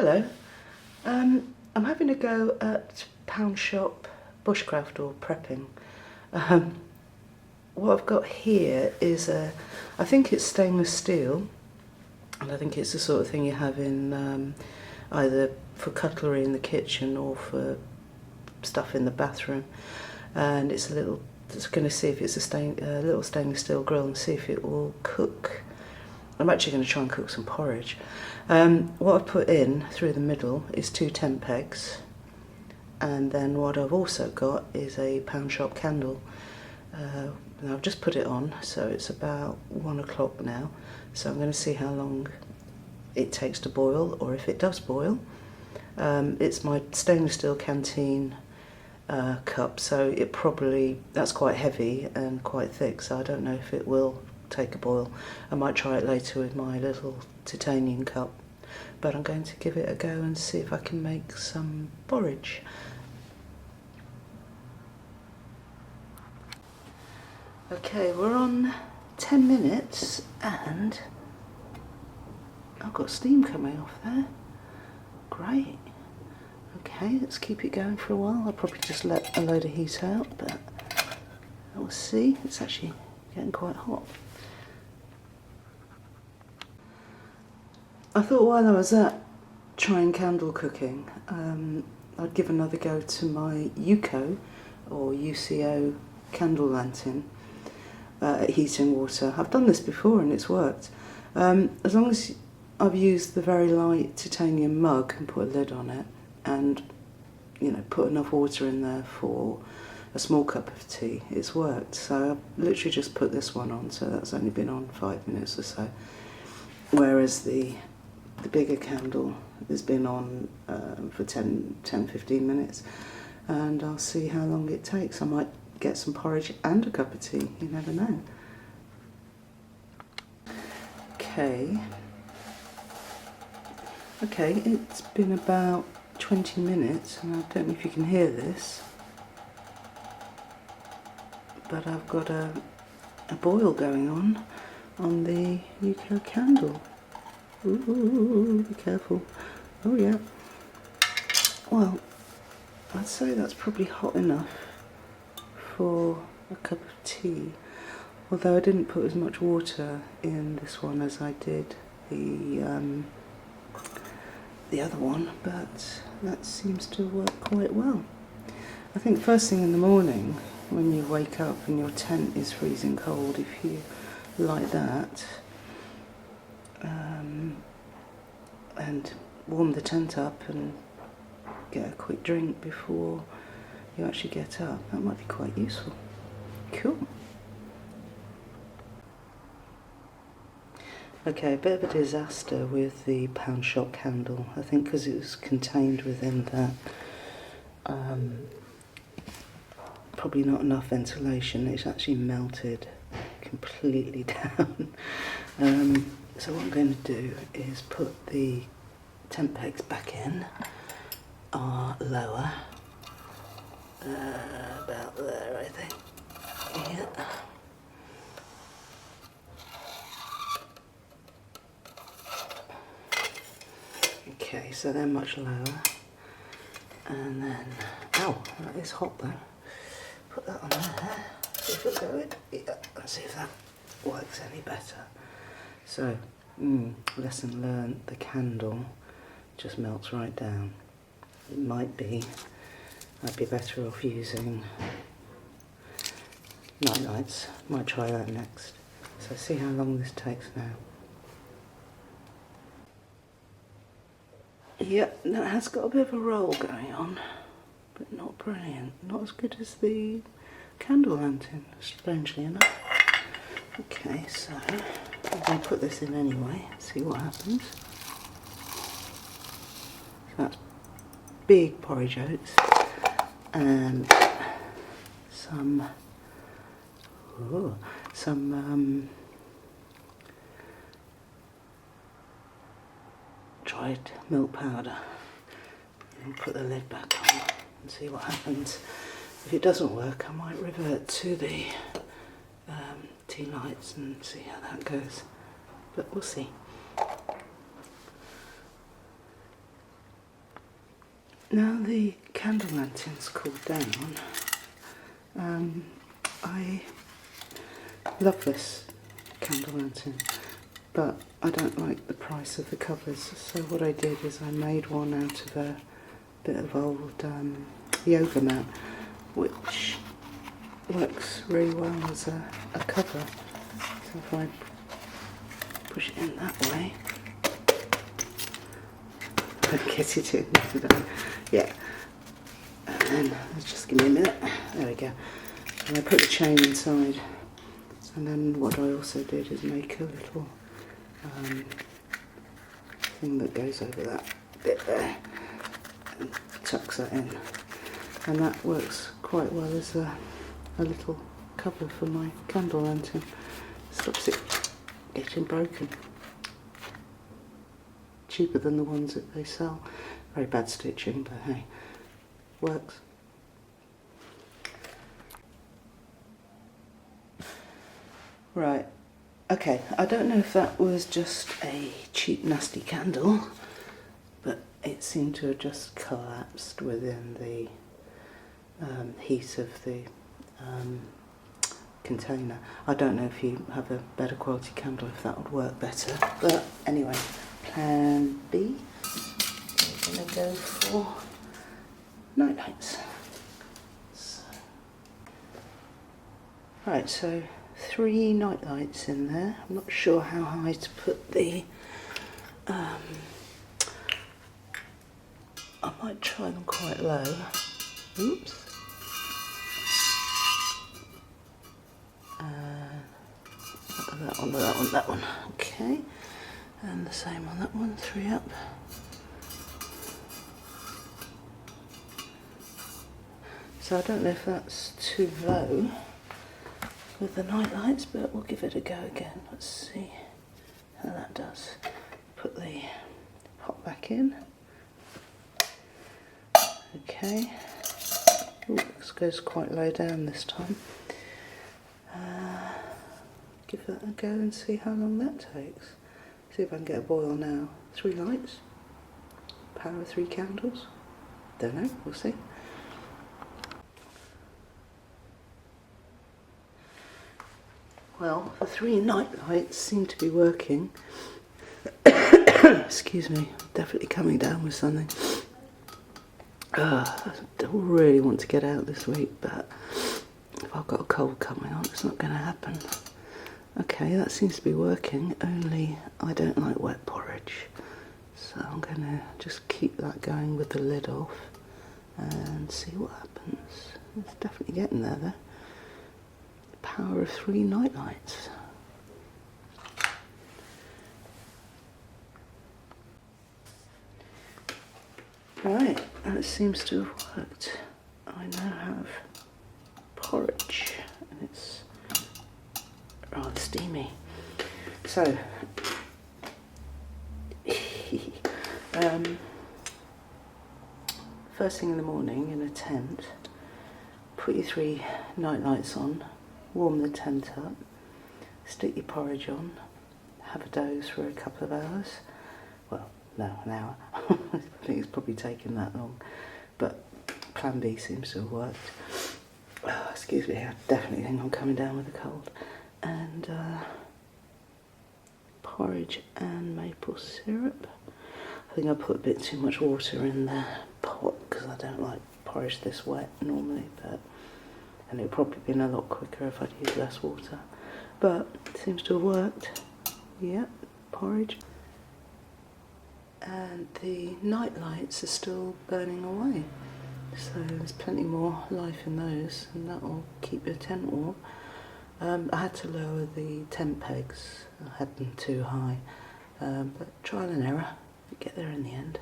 Hello. I'm having a go at pound shop bushcraft or prepping. What I've got here is I think it's stainless steel, and I think it's the sort of thing you have in either for cutlery in the kitchen or for stuff in the bathroom. And it's just going to see if it's a little stainless steel grill and see if it will cook. I'm actually going to try and cook some porridge. What I've put in through the middle is 2 tent pegs, and then what I've also got is a pound shop candle. And I've just put it on, so it's about 1 o'clock now, so I'm going to see how long it takes to boil, or if it does boil. It's my stainless steel canteen cup, so that's quite heavy and quite thick, so I don't know if it will take a boil. I might try it later with my little titanium cup, but I'm going to give it a go and see if I can make some porridge. Okay, we're on 10 minutes and I've got steam coming off there. Great. Okay, let's keep it going for a while. I'll probably just let a load of heat out, but we'll see. It's actually getting quite hot. I thought while I was trying candle cooking, I'd give another go to my UCO or UCO candle lantern at heating water. I've done this before and it's worked. As long as I've used the very light titanium mug and put a lid on it, and put enough water in there for a small cup of tea, it's worked. So I've literally just put this one on, so that's only been on 5 minutes or so, whereas the bigger candle has been on for 10-15 minutes, and I'll see how long it takes. I might get some porridge and a cup of tea, you never know. Okay, it's been about 20 minutes, and I don't know if you can hear this, but I've got a boil going on the UCO candle. Ooh, be careful. Oh yeah. Well, I'd say that's probably hot enough for a cup of tea, although I didn't put as much water in this one as I did the other one, but that seems to work quite well. I think first thing in the morning when you wake up and your tent is freezing cold, if you light that and warm the tent up and get a quick drink before you actually get up, that might be quite useful. Cool. Okay, a bit of a disaster with the pound shop candle, I think, because it was contained within that. Probably not enough ventilation. It's actually melted completely down. So what I'm going to do is put the tent pegs back in, lower, about there, I think. Yeah. Okay, so they're much lower, and then, ow, that is hot though. Put that on there, see if it'll go in. Yeah, let's see if that works any better. So, lesson learned, the candle just melts right down. It might be, I'd be better off using night lights. Might try that next. So see how long this takes now. Yep, that has got a bit of a roll going on, but not brilliant. Not as good as the candle lantern, strangely enough. Okay, so I'm going to put this in anyway, see what happens. So that's big porridge oats and some dried milk powder. And put the lid back on and see what happens. If it doesn't work, I might revert to the tea lights and see how that goes, but we'll see. Now the candle lantern's cooled down. I love this candle lantern, but I don't like the price of the covers, so what I did is I made one out of a bit of old yoga mat, which works really well as a cover. So if I push it in that way, get it in today. Yeah, and then just give me a minute. There we go. And I put the chain inside, and then what I also did is make a little thing that goes over that bit there and tucks that in, and that works quite well as a little cover for my candle lantern. Stops it getting broken. Cheaper than the ones that they sell. Very bad stitching, but hey, works. Right, okay, I don't know if that was just a cheap nasty candle, but it seemed to have just collapsed within the heat of the container. I don't know if you have a better quality candle, if that would work better, but anyway, plan B, we're going to go for night lights. Right, so 3 night lights in there. I'm not sure how high to put the I might try them quite low. Oops. That one. Okay. And the same on that one, 3 up. So I don't know if that's too low with the night lights, but we'll give it a go again. Let's see how that does. Put the pot back in. Okay. Ooh, this goes quite low down this time. Give that a go and see how long that takes. See if I can get a boil now. 3 lights. Power of 3 candles. Don't know, we'll see. Well, the 3 night lights seem to be working. Excuse me, definitely coming down with something. I don't really want to get out this week, but if I've got a cold coming on, it's not going to happen. Okay, that seems to be working, only I don't like wet porridge. So I'm going to just keep that going with the lid off and see what happens. It's definitely getting there though. Power of 3 night lights. Right, that seems to have worked. I now have porridge and it's rather steamy. So, first thing in the morning in a tent, put your 3 night lights on, warm the tent up, stick your porridge on, have a doze for a couple of hours. Well, no, an hour. I think it's probably taken that long, but plan B seems to have worked. Oh, excuse me, I definitely think I'm coming down with a cold. And porridge and maple syrup. I think I put a bit too much water in the pot because I don't like porridge this wet normally, and it would probably been a lot quicker if I'd used less water. But it seems to have worked. Yep, porridge. And the night lights are still burning away. So there's plenty more life in those, and that will keep your tent warm. I had to lower the tent pegs. I had them too high, but trial and error. We get there in the end.